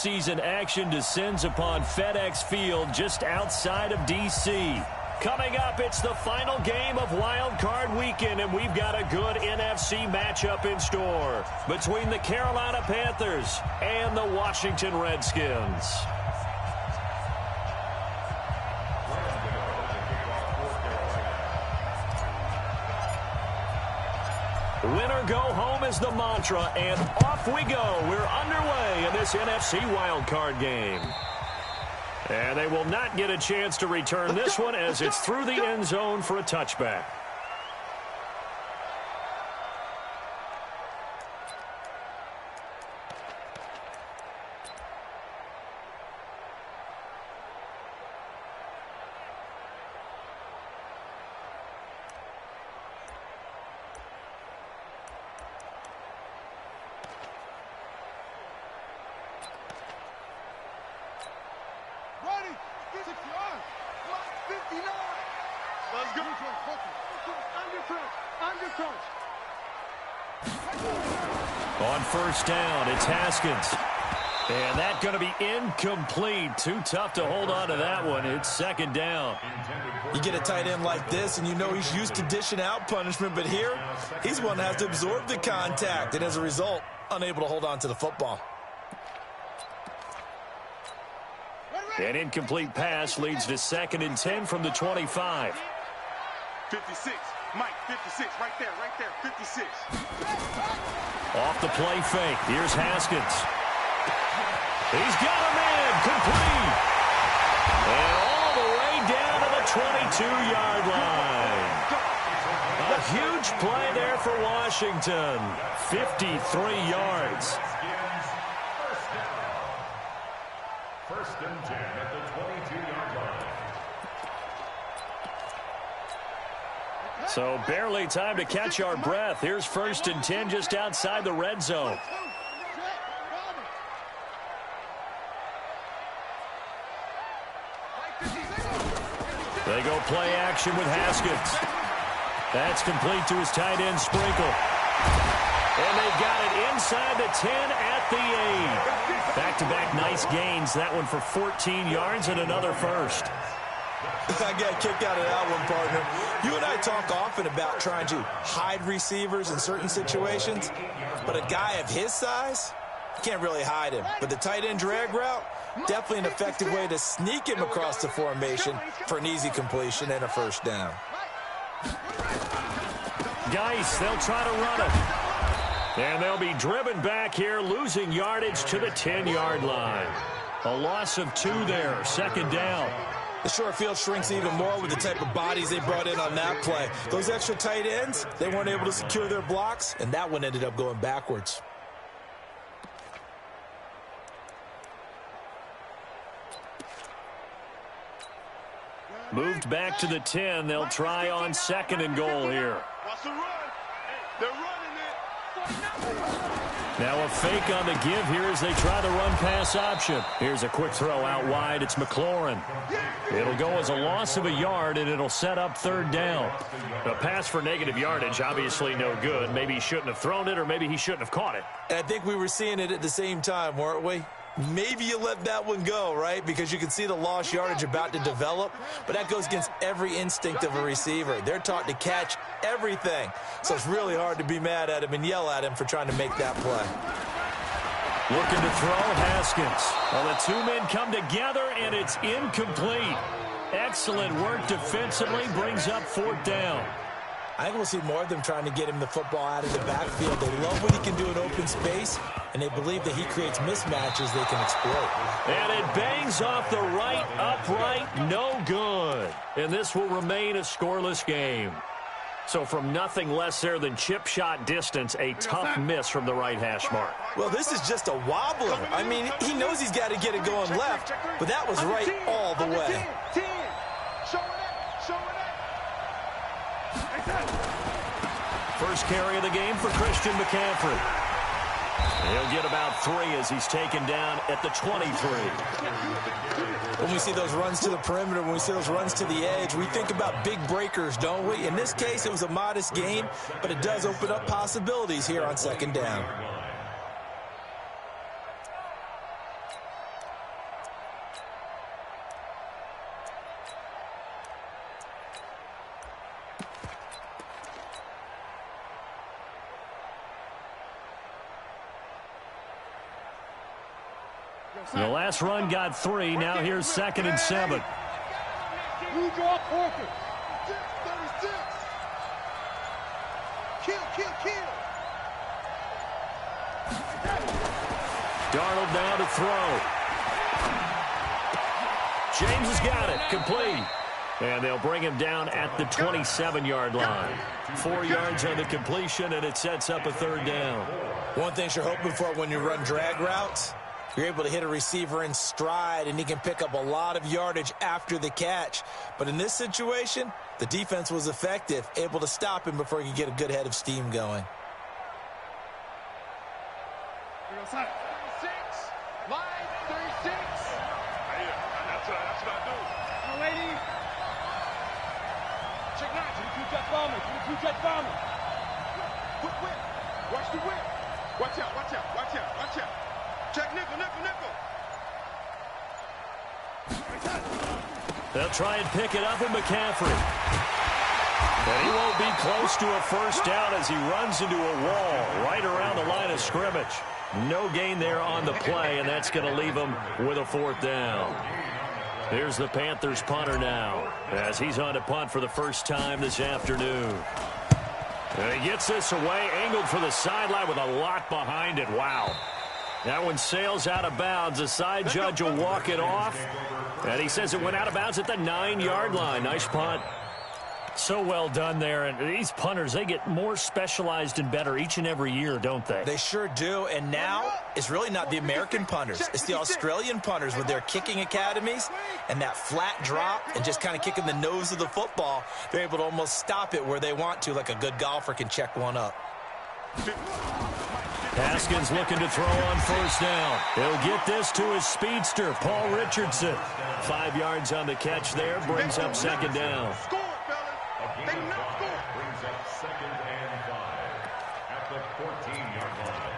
postseason action descends upon FedEx Field just outside of D.C. Coming up, it's the final game of Wild Card Weekend, and we've got a good NFC matchup in store between the Carolina Panthers and the Washington Redskins. Winner go home is the mantra, and off we go. We're underway in this NFC wildcard game. And they will not get a chance to return this one as it's through the end zone for a touchback. On first down, it's Haskins. And that's going to be incomplete. Too tough to hold on to that one. It's second down. You get a tight end like this, and you know he's used to dishing out punishment, but here, he's one that has to absorb the contact, and as a result, unable to hold on to the football. An incomplete pass leads to 2nd and 10 from the 25. 56. Mike, 56. Right there, 56. Off the play fake. Here's Haskins. He's got him in. Complete. And all the way down to the 22-yard line. A huge play there for Washington. 53 yards. First and 10 at the 22-yard line. So barely time to catch our breath. Here's 1st and 10 just outside the red zone. They go play action with Haskins. That's complete to his tight end, Sprinkle. And they've got it inside the 10 at the 8. Back-to-back nice gains. That one for 14 yards and another first. I got a kick out of that one, partner. You and I talk often about trying to hide receivers in certain situations, but a guy of his size, can't really hide him. But the tight end drag route, definitely an effective way to sneak him across the formation for an easy completion and a first down. Geis, they'll try to run it. And they'll be driven back here, losing yardage to the 10-yard line. A loss of 2 there, 2nd down. The short field shrinks even more with the type of bodies they brought in on that play. Those extra tight ends, they weren't able to secure their blocks, and that one ended up going backwards. Moved back to the 10. They'll try on 2nd and goal here. Watch the run. They're running it. Now a fake on the give here as they try the run-pass option. Here's a quick throw out wide. It's McLaurin. It'll go as a loss of a yard, and it'll set up 3rd down. A pass for negative yardage, obviously no good. Maybe he shouldn't have thrown it, or maybe he shouldn't have caught it. And I think we were seeing it at the same time, weren't we? Maybe you let that one go, right? Because you can see the lost yardage about to develop. But that goes against every instinct of a receiver. They're taught to catch everything. So it's really hard to be mad at him and yell at him for trying to make that play. Looking to throw, Haskins. Well, the 2 men come together, and it's incomplete. Excellent work defensively, brings up 4th down. I think we'll see more of them trying to get him the football out of the backfield. They love what he can do in open space, and they believe that he creates mismatches they can exploit. And it bangs off the right upright, no good. And this will remain a scoreless game. So from nothing less there than chip shot distance, a tough miss from the right hash mark. Well, this is just a wobbler. I mean, he knows he's got to get it going left, but that was right all the way. First carry of the game for Christian McCaffrey. He'll get about 3 as he's taken down at the 23. When we see those runs to the perimeter, when we see those runs to the edge, we think about big breakers, don't we? In this case, it was a modest gain, but it does open up possibilities here on 2nd down. The last run got 3. Now here's 2nd and 7. You draw quarter. 36. Kill. Darnold now to throw. James has got it. Complete. And they'll bring him down at the 27-yard line. 4 yards on the completion, and it sets up a 3rd down. One thing you're hoping for when you run drag routes, you're able to hit a receiver in stride, and he can pick up a lot of yardage after the catch. But in this situation, the defense was effective, able to stop him before he could get a good head of steam going. 36. Line 36. That's what I do. Now, lady. Check 9 to the two-jet bomber. Quick whip. Watch the whip. Watch out. Check nickel. They'll try and pick it up in McCaffrey. But he won't be close to a 1st down as he runs into a wall right around the line of scrimmage. No gain there on the play, and that's going to leave him with a 4th down. Here's the Panthers punter now as he's on to punt for the first time this afternoon. And he gets this away, angled for the sideline with a lot behind it. Wow. That one sails out of bounds. The side judge will walk it off. And he says it went out of bounds at the 9-yard line. Nice punt. So well done there. And these punters, they get more specialized and better each and every year, don't they? They sure do. And now it's really not the American punters. It's the Australian punters with their kicking academies and that flat drop and just kind of kicking the nose of the football. They're able to almost stop it where they want to, like a good golfer can check one up. Haskins looking to throw on 1st down. He'll get this to his speedster, Paul Richardson. 5 yards on the catch there, brings up 2nd down. Score, fellas. They do not score. Brings up 2nd and 5 at the 14-yard line.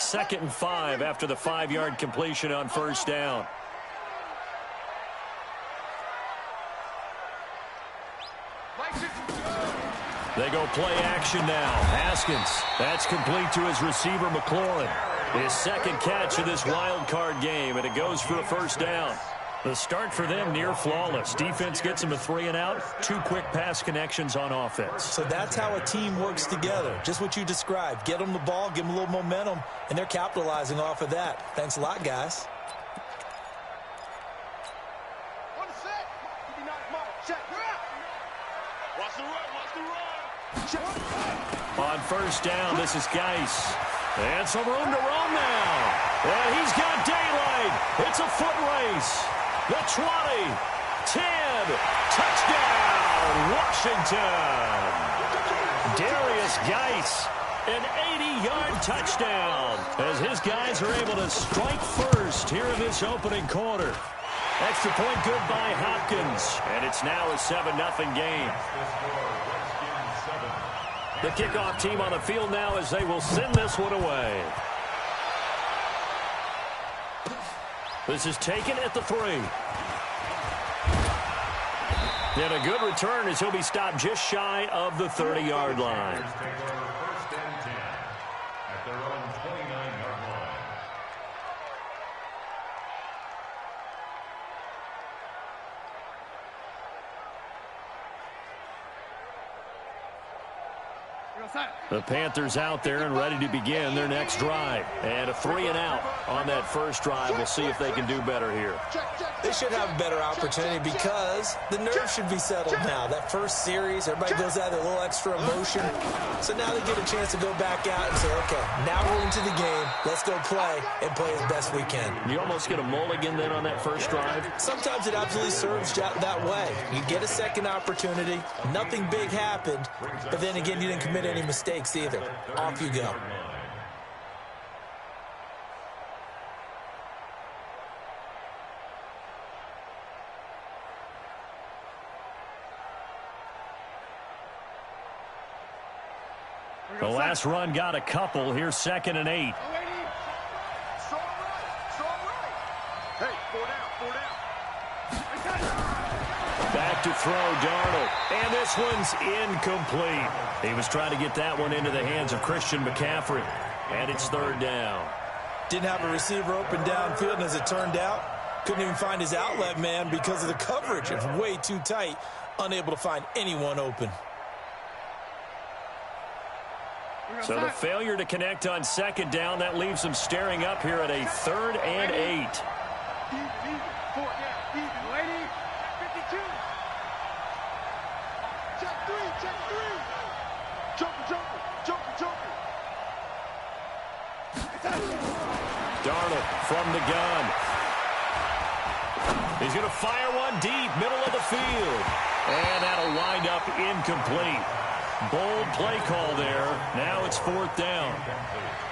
2nd and 5 after the 5-yard completion on 1st down. They go play action now. Haskins. That's complete to his receiver, McLaurin. His 2nd catch of this wild card game, and it goes for a 1st down. The start for them near flawless. Defense gets them a 3 and out. 2 quick pass connections on offense. So that's how a team works together. Just what you described. Get them the ball, give them a little momentum, and they're capitalizing off of that. Thanks a lot, guys. On the set. Check. Watch the run. On 1st down, this is Geis. And some room to roam now. And he's got daylight. It's a foot race. The 20, 10, touchdown, Washington. Darius Geis, an 80-yard touchdown as his guys are able to strike first here in this opening quarter. Extra point good by Hopkins, and it's now a 7-0 game. The kickoff team on the field now as they will send this one away. This is taken at the 3. And a good return as he'll be stopped just shy of the 30-yard line. First and 10 at their own 29-yard line. The Panthers out there and ready to begin their next drive. And a 3 and out on that first drive. We'll see if they can do better here. They should have a better opportunity because the nerves should be settled now. That first series, everybody goes out with a little extra emotion. So now they get a chance to go back out and say, okay, now we're into the game. Let's go play and play as best we can. You almost get a mulligan then on that first drive? Sometimes it absolutely serves that way. You get a second opportunity. Nothing big happened. But then again, you didn't commit any mistakes either. Off you go. The last run got a couple. Here's 2nd and 8. Hey, 4 down. Back to throw, Darnold. And this one's incomplete. He was trying to get that one into the hands of Christian McCaffrey. And it's 3rd down. Didn't have a receiver open downfield, and as it turned out, couldn't even find his outlet man because of the coverage. It's way too tight, unable to find anyone open. So the failure to connect on second down, that leaves them staring up here at a 3rd and 8. Even. 4 down. Even. Lady. 52. Check 3. Check 3. Joker. Darnold from the gun. He's going to fire one deep, middle of the field. And that'll wind up incomplete. Bold play call there. Now it's 4th down.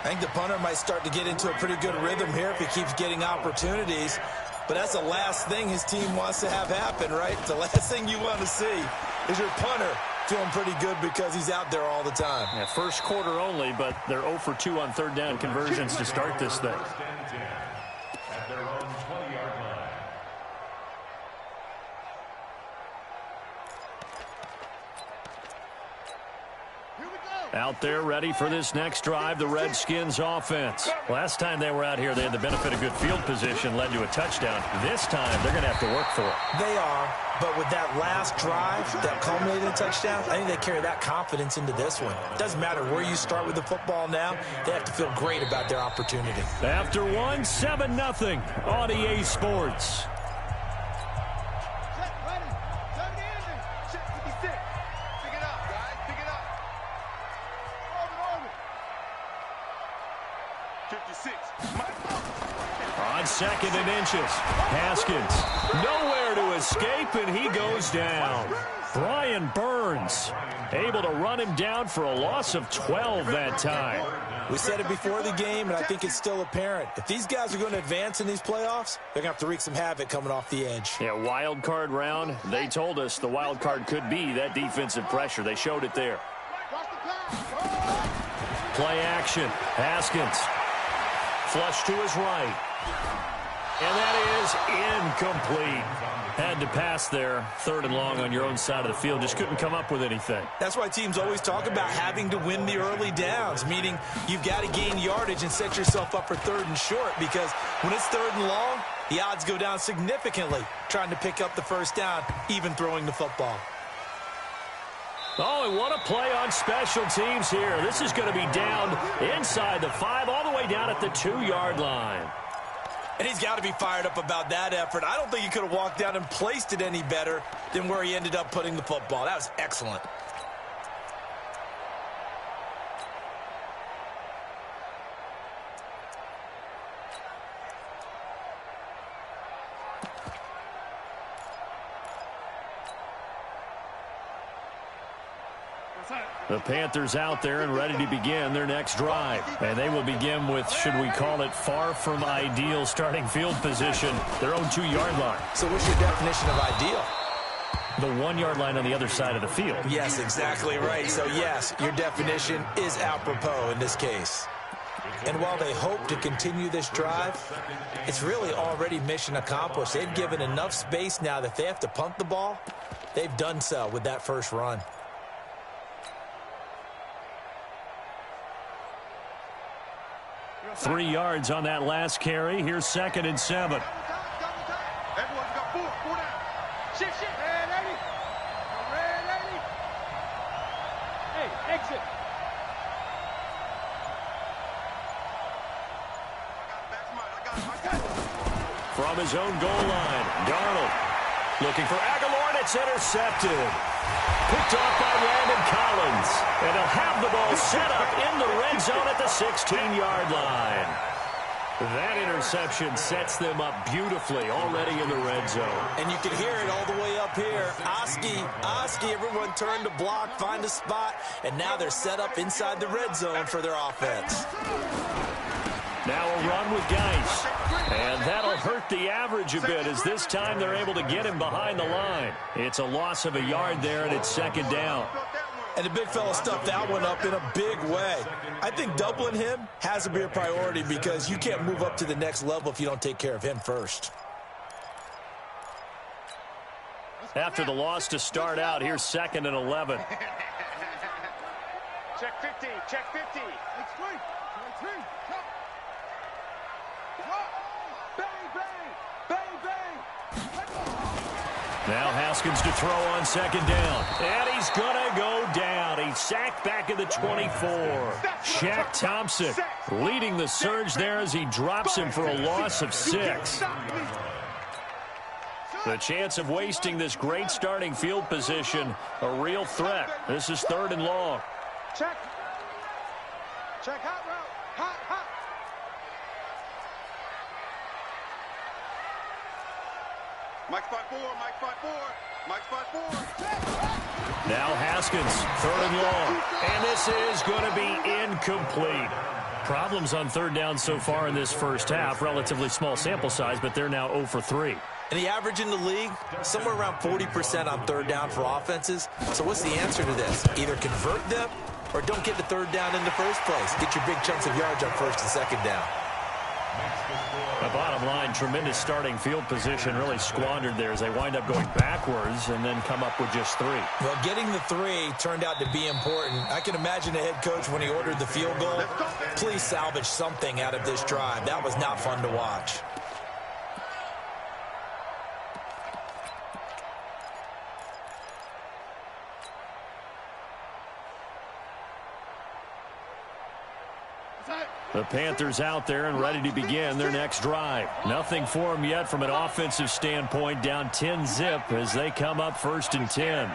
I think the punter might start to get into a pretty good rhythm here if he keeps getting opportunities. But that's the last thing his team wants to have happen, right? The last thing you want to see is your punter feeling pretty good because he's out there all the time. Yeah, first quarter only, but they're 0 for 2 on 3rd down conversions to start this thing. At their own 20-yard line. Out there ready for this next drive, the Redskins offense. Last time they were out here, they had the benefit of good field position, led to a touchdown. This time, they're going to have to work for it. They are, but with that last drive that culminated in a touchdown, I think they carry that confidence into this one. It doesn't matter where you start with the football now. They have to feel great about their opportunity. After one, 7-0 on EA Sports. On 2nd and inches, Haskins nowhere to escape, and he goes down. Brian Burns able to run him down for a loss of 12 that time. We said it before the game, and I think it's still apparent. If these guys are going to advance in these playoffs, they're going to have to wreak some havoc coming off the edge. Yeah, wild card round. They told us the wild card could be that defensive pressure. They showed it there. Play action. Haskins. Flush to his right. And that is incomplete. Had to pass there. 3rd and long on your own side of the field. Just couldn't come up with anything. That's why teams always talk about having to win the early downs, meaning you've got to gain yardage and set yourself up for 3rd and short, because when it's 3rd and long, the odds go down significantly trying to pick up the 1st down, even throwing the football. Oh, and what a play on special teams here. This is going to be down inside the 5, all the way down at the 2-yard line. And he's got to be fired up about that effort. I don't think he could have walked down and placed it any better than where he ended up putting the football. That was excellent. The Panthers out there and ready to begin their next drive. And they will begin with, should we call it, far from ideal starting field position, their own 2-yard line. So what's your definition of ideal? The 1-yard line on the other side of the field. Yes, exactly right. So, yes, your definition is apropos in this case. And while they hope to continue this drive, it's really already mission accomplished. They've given enough space now that they have to punt the ball. They've done so with that first run. Three yards on that last carry. Here's 2nd and 7. Everyone's got 4 down. Shift. Red 80. Red 80. Hey, exit. From his own goal line, Darnold looking for Aguilar, and it's intercepted. Picked off by Landon Collins. And he'll have the ball set up in the red zone at the 16-yard line. That interception sets them up beautifully already in the red zone. And you can hear it all the way up here. Oski, everyone turned to block, find a spot, and now they're set up inside the red zone for their offense. Now a run with Geis. And that'll hurt the average a bit, as this time they're able to get him behind the line. It's a loss of a yard there, and it's 2nd down. And the big fella stuffed that one up in a big way. I think doubling him has to be a priority, because you can't move up to the next level if you don't take care of him first. After the loss to start out, here's 2nd and 11. Check 50. Check 50. Now Haskins to throw on second down. And he's going to go down. He's sacked back at the 24. Shaq Thompson leading the surge there as he drops him for a loss of 6. The chance of wasting this great starting field position, a real threat. This is 3rd and long. Check. Check hot route. Hot. Mike spot 4. Mike spot 4. Now Haskins, 3rd and long. And this is going to be incomplete. Problems on 3rd down so far in this first half. Relatively small sample size, but they're now 0 for 3. And the average in the league, somewhere around 40% on 3rd down for offenses. So what's the answer to this? Either convert them or don't get the 3rd down in the first place. Get your big chunks of yards on 1st and 2nd down. The bottom line, tremendous starting field position really squandered there as they wind up going backwards and then come up with just 3. Well, getting the 3 turned out to be important. I can imagine the head coach when he ordered the field goal. Please salvage something out of this drive. That was not fun to watch. The Panthers out there and ready to begin their next drive. Nothing for them yet from an offensive standpoint. Down 10-zip as they come up 1st and 10.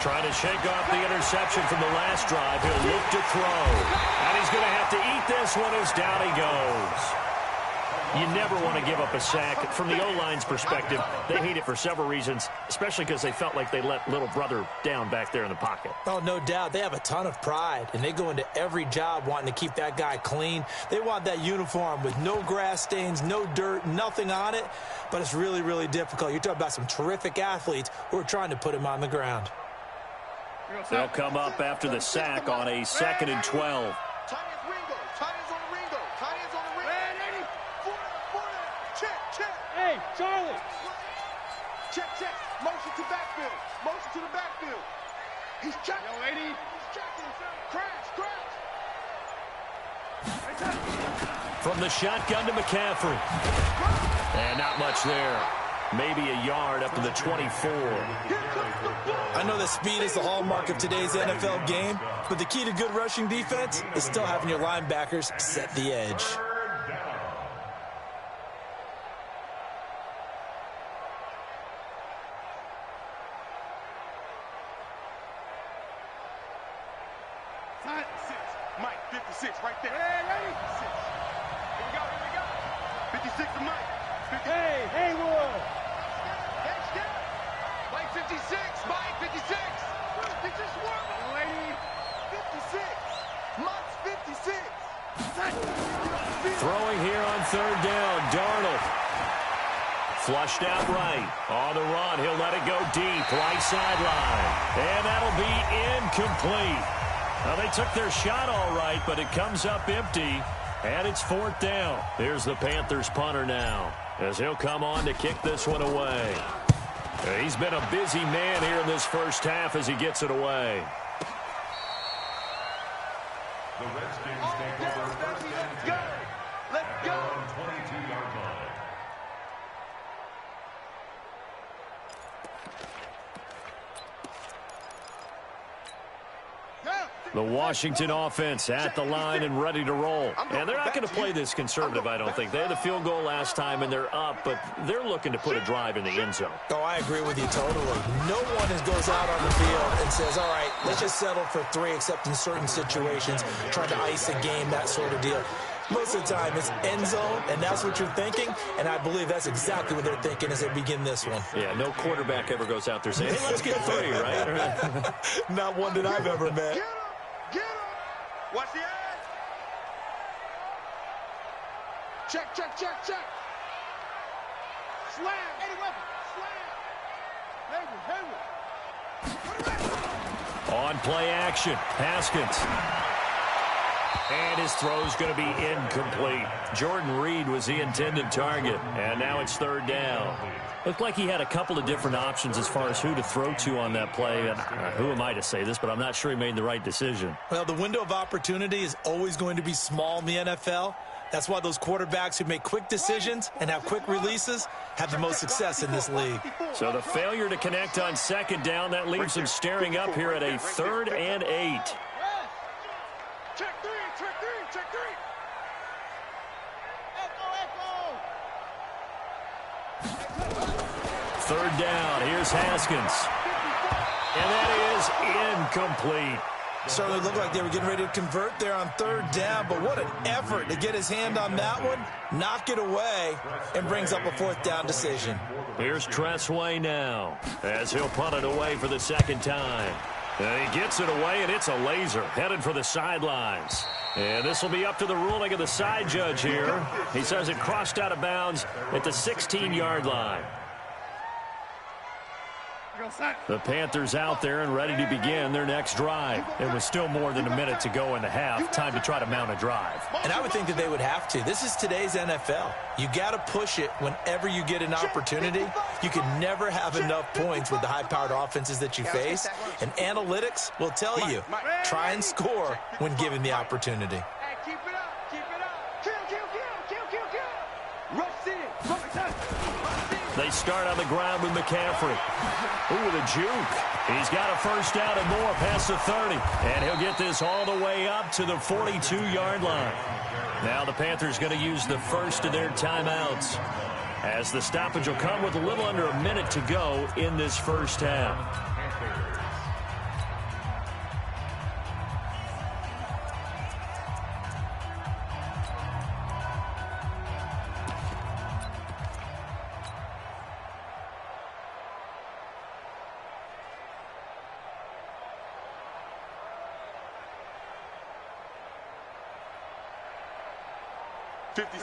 Trying to shake off the interception from the last drive. He'll look to throw. And he's going to have to eat this one as down he goes. You never want to give up a sack. From the O-line's perspective, they hate it for several reasons, especially because they felt like they let little brother down back there in the pocket. Oh, no doubt. They have a ton of pride, and they go into every job wanting to keep that guy clean. They want that uniform with no grass stains, no dirt, nothing on it, but it's really, really difficult. You're talking about some terrific athletes who are trying to put him on the ground. They'll come up after the sack on a 2nd and 12. Hey, Charlie! Check. Motion to the backfield. He's checking. Yo, lady. He's checking. Crash. From the shotgun to McCaffrey. And not much there. Maybe a yard up to the 24. I know that speed is the hallmark of today's NFL game, but the key to good rushing defense is still having your linebackers set the edge. Mike, 56 right there. Hey, 56. Here we go. 56 to Mike. Hey, Haywood. Mike 56. Mike 56. They just won. Lady. 56. Mike's 56. Throwing here on 3rd down. Darnold. Flushed out right. On the run. He'll let it go deep. Right sideline. And that'll be incomplete. Well, they took their shot all right, but it comes up empty, and it's 4th down. Here's the Panthers punter now, as he'll come on to kick this one away. He's been a busy man here in this first half as he gets it away. The Redskins take over 1st and 10. Let's go. 22-yard line. The Washington offense at the line and ready to roll. And they're not going to play this conservative, I don't think. They had the field goal last time, and they're up, but they're looking to put a drive in the end zone. Oh, I agree with you totally. No one goes out on the field and says, all right, let's just settle for 3, except in certain situations, trying to ice a game, that sort of deal. Most of the time, it's end zone, and that's what you're thinking, and I believe that's exactly what they're thinking as they begin this one. Yeah, no quarterback ever goes out there saying, hey, let's get 3, right? Not one that I've ever met. Get him! Watch the edge! Check! Slam! Eddie Weapon! Slam! Hayward! On play action, Haskins. And his throw's going to be incomplete. Jordan Reed was the intended target, and now it's third down. Looked like he had a couple of different options as far as who to throw to on that play. And who am I to say this, but I'm not sure he made the right decision. Well, the window of opportunity is always going to be small in the NFL. That's why those quarterbacks who make quick decisions and have quick releases have the most success in this league. So the failure to connect on second down, that leaves him staring up here at a 3rd and 8. Check three, check three, check three. Third down, here's Haskins. And that is incomplete. Certainly looked like they were getting ready to convert there on 3rd down, but what an effort to get his hand on that one, knock it away, and brings up a 4th down decision. Here's Tressway now, as he'll punt it away for the 2nd time. And he gets it away, and it's a laser, headed for the sidelines. And this will be up to the ruling of the side judge here. He says it crossed out of bounds at the 16-yard line. The Panthers out there and ready to begin their next drive. It was still more than a minute to go in the half. Time to try to mount a drive. And I would think that they would have to. This is today's NFL. You got to push it whenever you get an opportunity. You can never have enough points with the high-powered offenses that you face. And analytics will tell you, try and score when given the opportunity. Hey, keep it up, keep it up. Kill, kill, kill, kill, kill, kill. Rush in, rush in. They start on the ground with McCaffrey. Ooh, the juke. He's got a first down and more past the 30. And he'll get this all the way up to the 42-yard line. Now the Panthers going to use the first of their timeouts, as the stoppage will come with a little under a minute to go in this first half.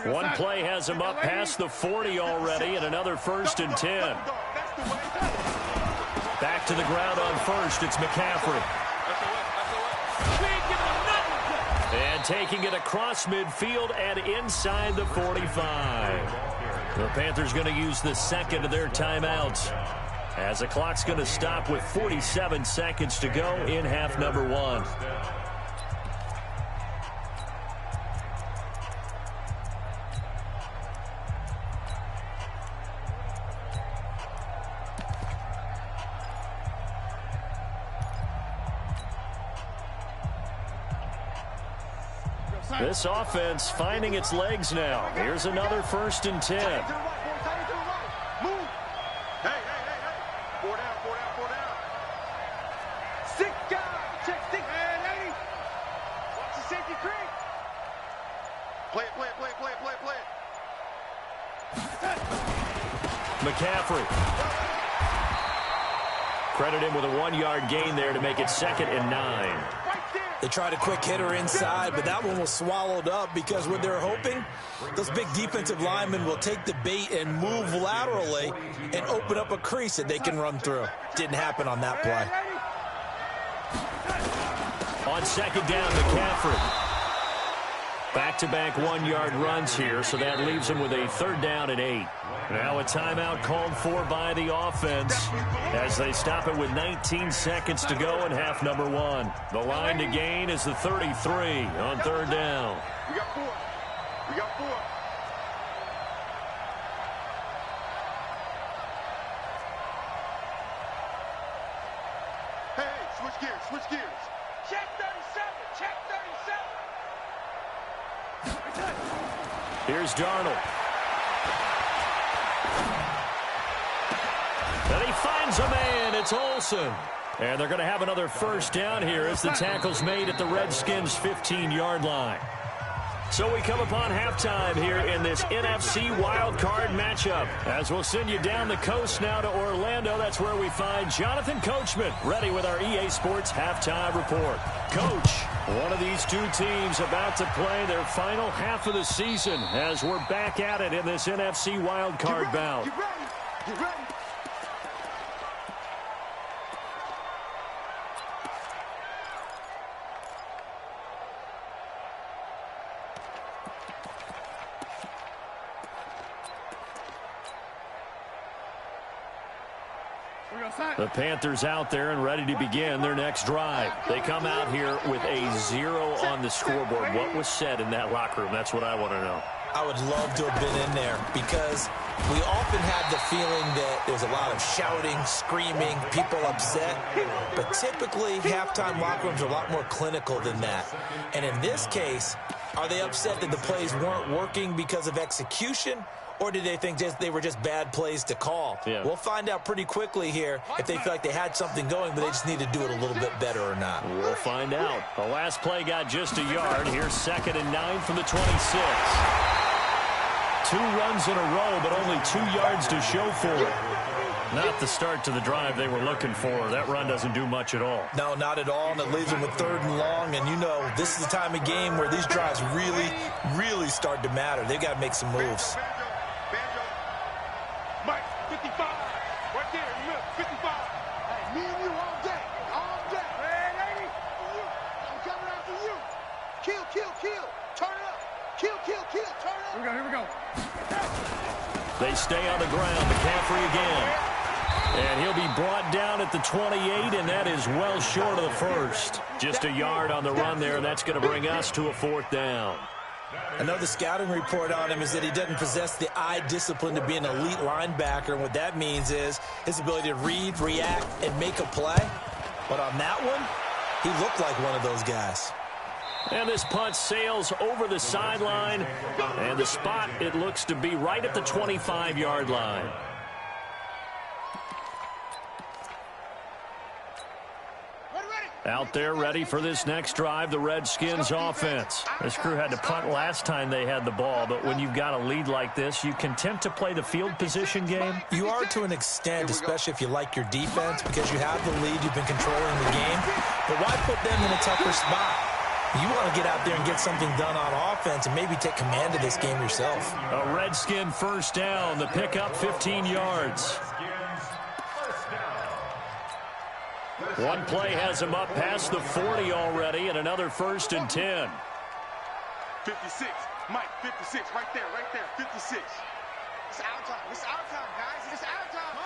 One play has him up past the 40 already, and another 1st and 10. Back to the ground on first, it's McCaffrey. And taking it across midfield and inside the 45. The Panthers going to use the second of their timeouts, as the clock's going to stop with 47 seconds to go in half number 1. This offense finding its legs now. Here's another 1st and 10. Move. Hey, hey, hey, hey. 4 down, 4 down, 4 down. 6 guys. Check 6. Hey, lady. Watch the safety creep. Play it, play it, play it, play it, play it, play it. McCaffrey. Credit him with a 1-yard gain there to make it 2nd and 9. They tried a quick hitter inside, but that one was swallowed up because what they're hoping, those big defensive linemen will take the bait and move laterally and open up a crease that they can run through. Didn't happen on that play. On 2nd down, McCaffrey. Back-to-back 1-yard runs here, so that leaves him with a 3rd down and 8. Now a timeout called for by the offense as they stop it with 19 seconds to go in half number 1. The line to gain is the 33 on 3rd down. We got 4. We got 4. Hey, switch gears, switch gears. Check 37, check 37. Here's Darnold. And he finds a man. It's Olsen. And they're going to have another 1st down here as the tackle's made at the Redskins' 15-yard line. So we come upon halftime here in this NFC wildcard matchup. As we'll send you down the coast now to Orlando, that's where we find Jonathan Coachman ready with our EA Sports halftime report. Coach, one of these two teams about to play their final half of the season as we're back at it in this NFC wildcard bout. Get ready. Get ready. The Panthers out there and ready to begin their next drive. They come out here with a 0 on the scoreboard. What was said in that locker room? That's what I want to know. I would love to have been in there because we often have the feeling that there's a lot of shouting, screaming, people upset. But typically, halftime locker rooms are a lot more clinical than that. And in this case, are they upset that the plays weren't working because of execution? Or did they think they were just bad plays to call? Yeah. We'll find out pretty quickly here if they feel like they had something going, but they just need to do it a little bit better or not. We'll find out. The last play got just a yard. Here's 2nd and 9 from the 26. 2 runs in a row, but only 2 yards to show for it. Not the start to the drive they were looking for. That run doesn't do much at all. No, not at all, and it leaves them with 3rd and long. And, you know, this is the time of game where these drives really, really start to matter. They've got to make some moves. Mike, 55. Right there, in the middle, 55. Hey, me and you all day. All day. Red 80. I'm coming after you. Kill, kill, kill. Turn it up. Kill, kill, kill. Turn it up. Here we go. They stay on the ground. McCaffrey again. And he'll be brought down at the 28, and that is well short of the first. Just a yard on the run there, and that's going to bring us to a 4th down. I know the scouting report on him is that he doesn't possess the eye discipline to be an elite linebacker. And what that means is his ability to read, react, and make a play. But on that one, he looked like one of those guys. And this punt sails over the sideline. And the spot, it looks to be right at the 25-yard line. Out there ready for this next drive, the Redskins offense. This crew had to punt last time they had the ball, but when you've got a lead like this, you can tend to play the field position game. You are to an extent, especially if you like your defense, because you have the lead, you've been controlling the game. But why put them in a tougher spot? You want to get out there and get something done on offense and maybe take command of this game yourself. A Redskin 1st down, the pickup 15 yards. One play has him up past the 40 already, and another 1st and 10. 56. Mike, 56. Right there, 56. It's our time. It's our time, guys. It's our time.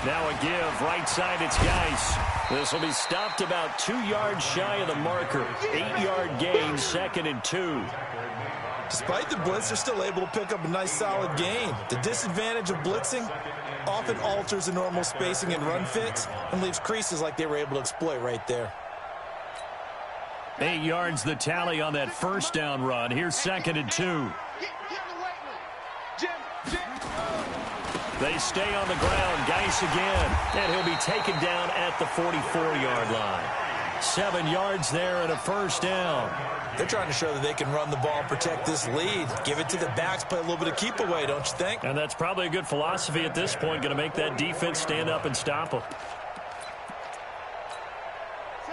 Now a give, right side, it's Geis. This will be stopped about 2 yards shy of the marker. 8-yard gain, 2nd and 2. Despite the blitz, they're still able to pick up a nice solid gain. The disadvantage of blitzing often alters the normal spacing and run fits and leaves creases like they were able to exploit right there. 8 yards the tally on that 1st down run. Here's 2nd and 2. They stay on the ground. Geis again. And he'll be taken down at the 44-yard line. 7 yards there and a 1st down. They're trying to show that they can run the ball and protect this lead. Give it to the backs, play a little bit of keep away, don't you think? And that's probably a good philosophy at this point. Going to make that defense stand up and stop them.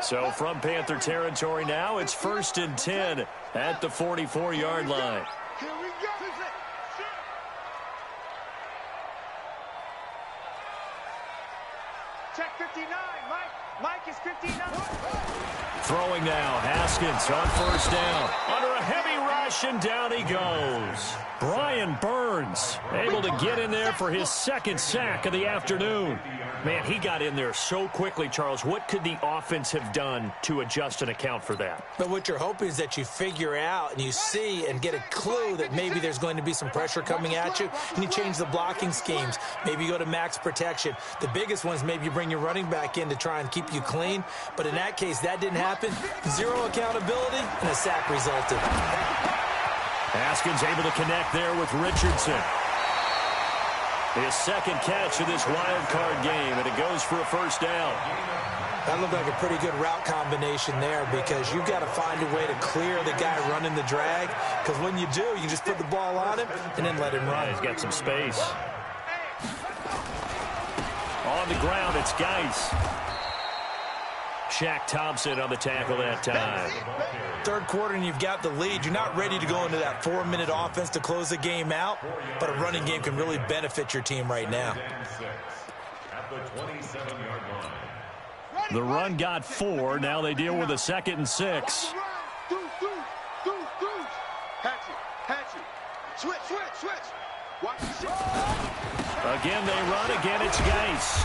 So from Panther territory now, it's 1st and 10 at the 44-yard line. Here we go. Check 59, Mike. Mike is 59. Throwing now, Haskins on 1st down. Under a heavy rush, and down he goes. Brian Burns able to get in there for his 2nd sack of the afternoon. Man, he got in there so quickly, Charles. What could the offense have done to adjust and account for that? But what you're hoping is that you figure out and you see and get a clue that maybe there's going to be some pressure coming at you, and you change the blocking schemes. Maybe you go to max protection. The biggest one is maybe you bring your running back in to try and keep you clean. But in that case, that didn't happen. 0 accountability, and a sack resulted. Haskins able to connect there with Richardson. His 2nd catch of this wild card game, and it goes for a 1st down. That looked like a pretty good route combination there because you've got to find a way to clear the guy running the drag, because when you do, you just put the ball on him and then let him run. Yeah, he's got some space. On the ground, it's Geis. Shaq Thompson on the tackle that time. 3rd quarter and you've got the lead. You're not ready to go into that 4-minute offense to close the game out, but a running game can really benefit your team right now. The run got 4. Now they deal with a 2nd and 6. Hatchet. Switch. Watch the shit. Again they run. Again it's Geis.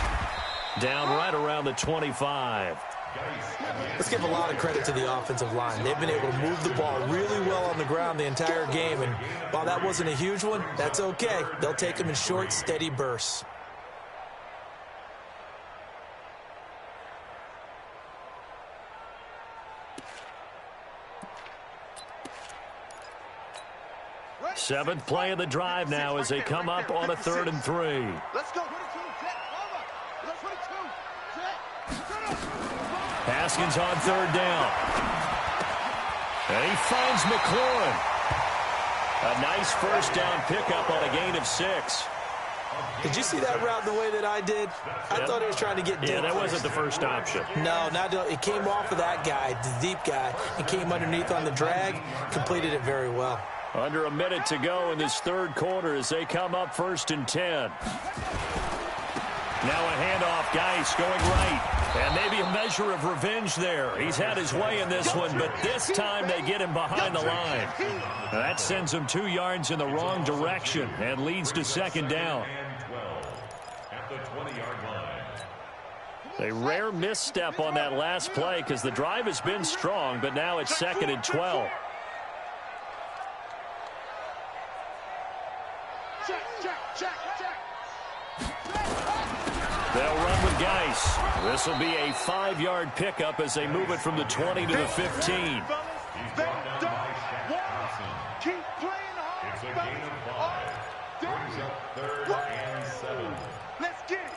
Down right around the 25. Let's give a lot of credit to the offensive line. They've been able to move the ball really well on the ground the entire game. And while that wasn't a huge one, that's okay. They'll take them in short, steady bursts. Seventh play of the drive now as they come up on a 3rd and 3. Let's go. Haskins on 3rd down. And he finds McLaurin. A nice first down pickup on a gain of 6. Did you see that route the way that I did? I thought he was trying to get deep. Yeah, that wasn't the first option. No, it came off of that guy, the deep guy, and came underneath on the drag, completed it very well. Under a minute to go in this 3rd quarter as they come up 1st and 10. Now a handoff, Geis going right. And maybe a measure of revenge there. He's had his way in this one, but this time they get him behind the line. That sends him 2 yards in the wrong direction and leads to 2nd down. A rare misstep on that last play because the drive has been strong, but now it's 2nd and 12. They'll run with Geis. This will be a 5-yard pickup as they move it from the 20 to the 15. Keep playing hard. It's a gain of 5. Brings up 3rd and 7. Let's get it.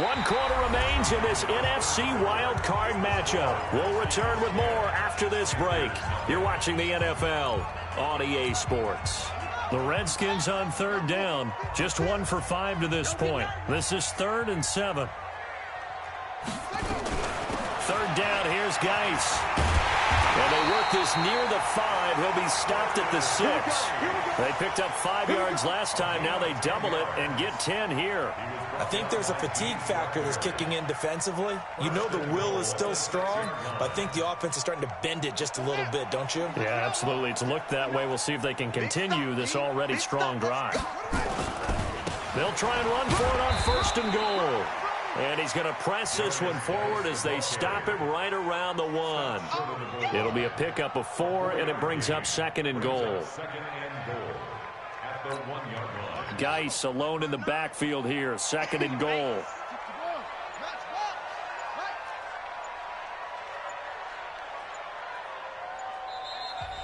1 quarter remains in this NFC wildcard matchup. We'll return with more after this break. You're watching the NFL on EA Sports. The Redskins on 3rd down. Just 1 for 5 to this point. This is 3rd and 7. 3rd down, here's Geis. And they work this near the 5. He'll be stopped at the 6. They picked up 5 yards last time. Now they double it and get 10 here. I think there's a fatigue factor that's kicking in defensively. You know the will is still strong, but I think the offense is starting to bend it just a little bit, don't you? Yeah, absolutely. It's looked that way. We'll see if they can continue this already strong drive. They'll try and run for it on 1st and goal. And he's going to press this one forward as they stop him right around the 1. It'll be a pickup of 4, and it brings up 2nd and goal. Geis alone in the backfield here. 2nd and goal.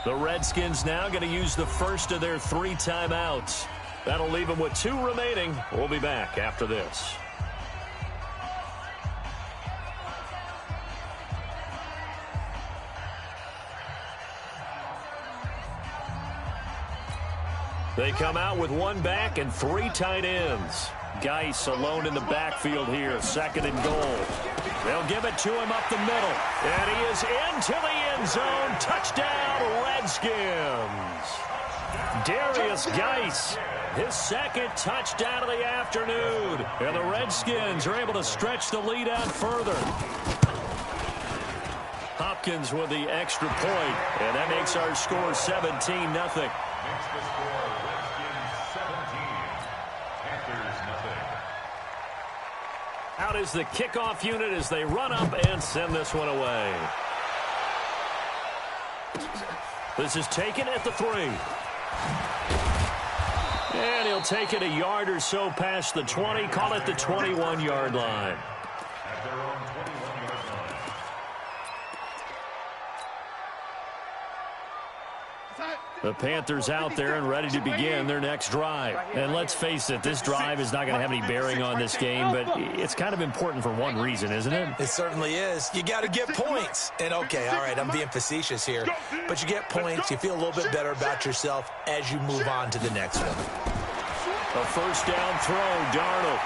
The Redskins now going to use the first of their 3 timeouts. That'll leave them with 2 remaining. We'll be back after this. They come out with 1 back and 3 tight ends. Geis alone in the backfield here. 2nd and goal. They'll give it to him up the middle. And he is into the end zone. Touchdown, Redskins. Darius Geis, his 2nd touchdown of the afternoon. And the Redskins are able to stretch the lead out further. Hopkins with the extra point. And that makes our score 17-0. Makes the score Redskins 17, Panthers nothing. Out is the kickoff unit as they run up and send this one away. This is taken at the 3. And he'll take it a yard or so past the 20. Call it the 21-yard line. At their own 21-yard line. The Panthers out there and ready to begin their next drive. And let's face it, this drive is not going to have any bearing on this game, but it's kind of important for one reason, isn't it? It certainly is. You got to get points. And, okay, all right, I'm being facetious here. But you get points. You feel a little bit better about yourself as you move on to the next one. A first down throw, Darnold.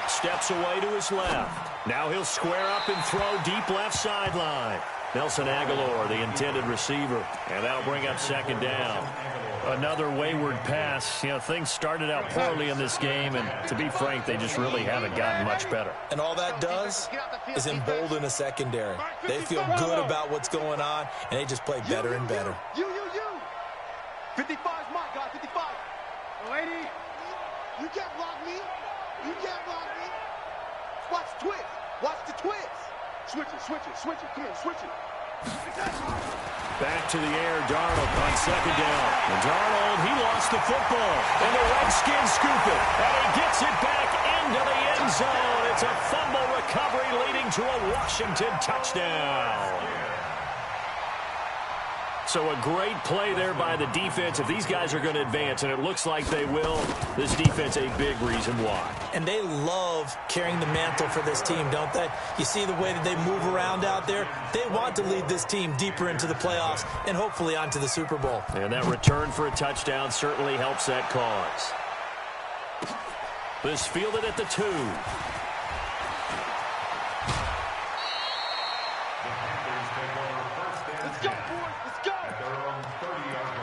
Steps away to his left. Now he'll square up and throw deep left sideline. Nelson Aguilar, the intended receiver, and that'll bring up 2nd down. Another wayward pass. You know, things started out poorly in this game, and to be frank, they just really haven't gotten much better. And all that does is embolden a secondary. They feel good about what's going on, and they just play better and better. 55 is mine, guys. 55. Lady, you can't block me. You can't block me. Watch the twist. Watch the twist. Switch it, switch it, switch it. Come on, switch it. Back to the air, Darnold on second down. And Darnold, he lost the football. And the Redskins scoop it. And he gets it back into the end zone. It's a fumble recovery leading to a Washington touchdown. So a great play there by the defense. If these guys are going to advance, and it looks like they will, this defense a big reason why. And they love carrying the mantle for this team, don't they? You see the way that they move around out there? They want to lead this team deeper into the playoffs and hopefully onto the Super Bowl. And that return for a touchdown certainly helps that cause. This fielded at the 2. Let's go, boys. Let's go. Their own 30-yard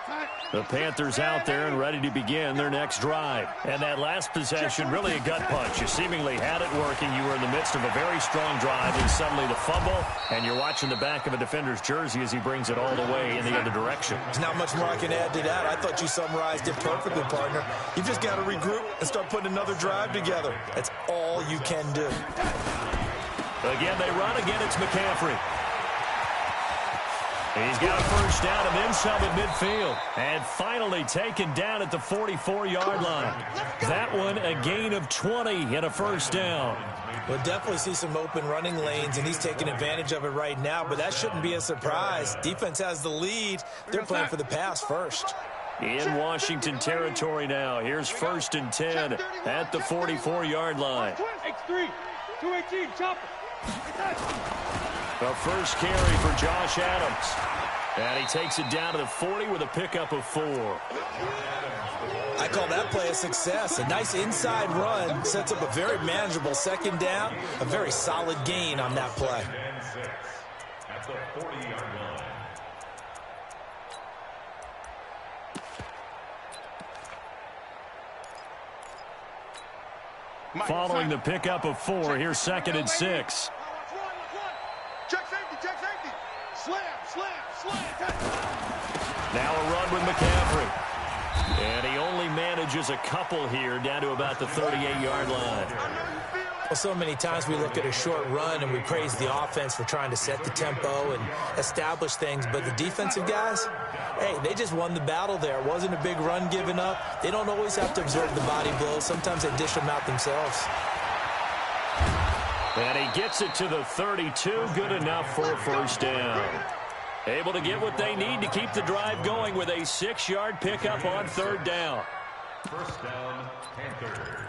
line. The Panthers out there and ready to begin their next drive. And that last possession, really a gut punch. You seemingly had it working. You were in the midst of a very strong drive, and suddenly the fumble, and you're watching the back of a defender's jersey as he brings it all the way in the other direction. There's not much more I can add to that. I thought you summarized it perfectly, partner. You've just got to regroup and start putting another drive together. That's all you can do. Again, they run. Again, it's McCaffrey. He's got a first down and then some at midfield. And finally taken down at the 44-yard line. That one a gain of 20 and a first down. We'll definitely see some open running lanes, and he's taking advantage of it right now, but that shouldn't be a surprise. Defense has the lead. They're playing for the pass first. In Washington territory now. Here's 1st and 10 at the 44-yard line. X3, 218, chopper. The first carry for Josh Adams. And he takes it down to the 40 with a pickup of 4. I call that play a success. A nice inside run sets up a very manageable second down. A very solid gain on that play. At the 40-yard line. Following the pickup of 4, here's 2nd and 6. Check safety, check safety. Slam, slam, slam. Now a run with McCaffrey. And he only manages a couple here down to about the 38-yard line. Well, so many times we look at a short run and we praise the offense for trying to set the tempo and establish things, but the defensive guys, hey, they just won the battle there. It wasn't a big run given up. They don't always have to absorb the body blows. Sometimes they dish them out themselves. And he gets it to the 32. Good enough for a first down. Able to get what they need to keep the drive going with a 6-yard pickup on 3rd down. First down, Panthers.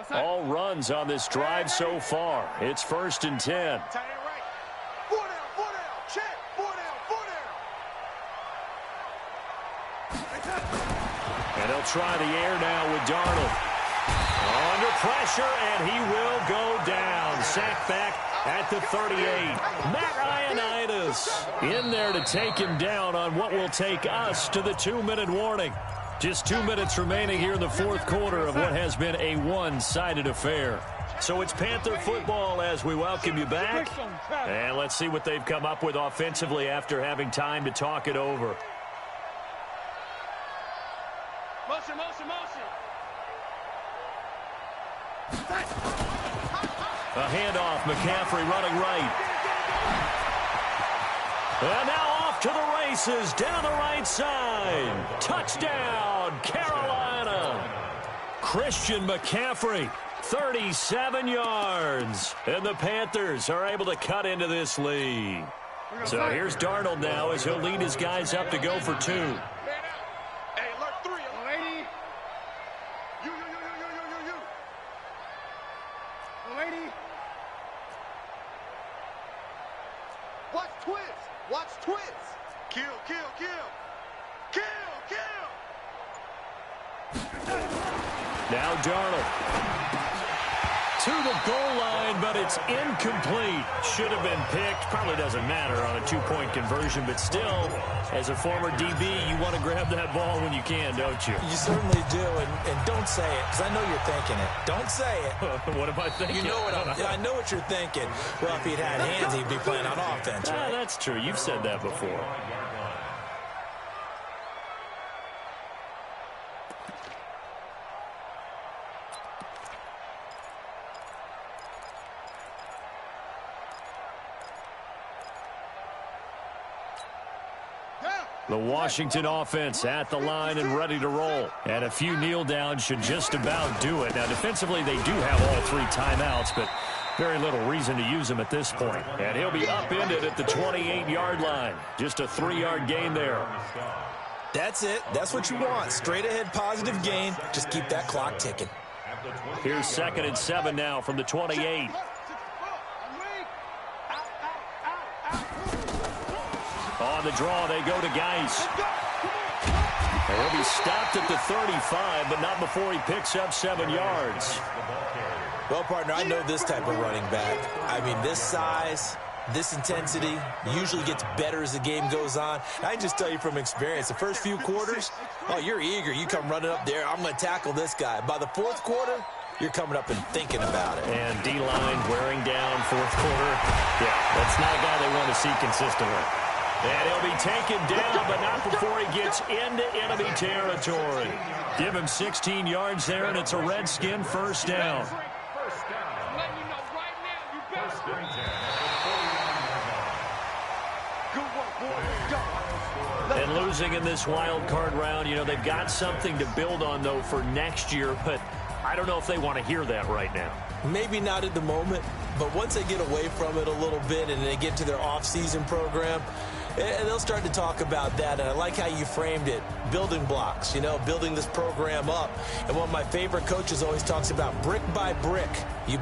All runs on this drive so far. It's 1st and 10. Tight end right. 4 down, check. 4 down. And they'll try the air now with Darnold. Under pressure, and he will go down. Sacked back at the 38. Matt Ioannidis in there to take him down on what will take us to the 2-minute warning. Just 2 minutes remaining here in the 4th quarter of what has been a one-sided affair. So it's Panther football as we welcome you back. And let's see what they've come up with offensively after having time to talk it over. Motion, motion, motion. A handoff, McCaffrey running right. And now off to the races, down the right side. Touchdown, Carolina. Christian McCaffrey, 37 yards. And the Panthers are able to cut into this lead. So here's Darnold now as he'll lead his guys up to go for 2. Hey, alert 3, lady. You. Lady. Watch twist. Watch twist. Kill. Now Darnold. to the goal line, but it's incomplete. Should have been picked. Probably doesn't matter on a two-point conversion, but still, as a former DB, you want to grab that ball when you can, don't you? You certainly do, and don't say it, because I know you're thinking it. Don't say it. What am I thinking? You know what I know what you're thinking. Well, if he'd had hands, he'd be playing on offense, right? That's true. You've said that before. The Washington offense at the line and ready to roll. And a few kneel downs should just about do it. Now, defensively, they do have all 3 timeouts, but very little reason to use them at this point. And he'll be upended at the 28-yard line. Just a 3-yard gain there. That's it. That's what you want. Straight ahead positive gain. Just keep that clock ticking. Here's 2nd and 7 now from the 28. On the draw, they go to Gywu. He'll be stopped at the 35, but not before he picks up 7 yards. Well, partner, I know this type of running back. I mean, this size, this intensity usually gets better as the game goes on. I can just tell you from experience, the first few quarters, oh, you're eager. You come running up there, I'm going to tackle this guy. By the 4th quarter, you're coming up and thinking about it. And D-line wearing down 4th quarter. Yeah, that's not a guy they want to see consistently. And he'll be taken down, but not before he gets into enemy territory. Give him 16 yards there, and it's a Redskin first down. And losing in this wild card round, you know, they've got something to build on, though, for next year, but I don't know if they want to hear that right now. Maybe not at the moment, but once they get away from it a little bit and they get to their off-season program, and they'll start to talk about that. And I like how you framed it, building blocks, you know, building this program up. And one of my favorite coaches always talks about brick by brick. You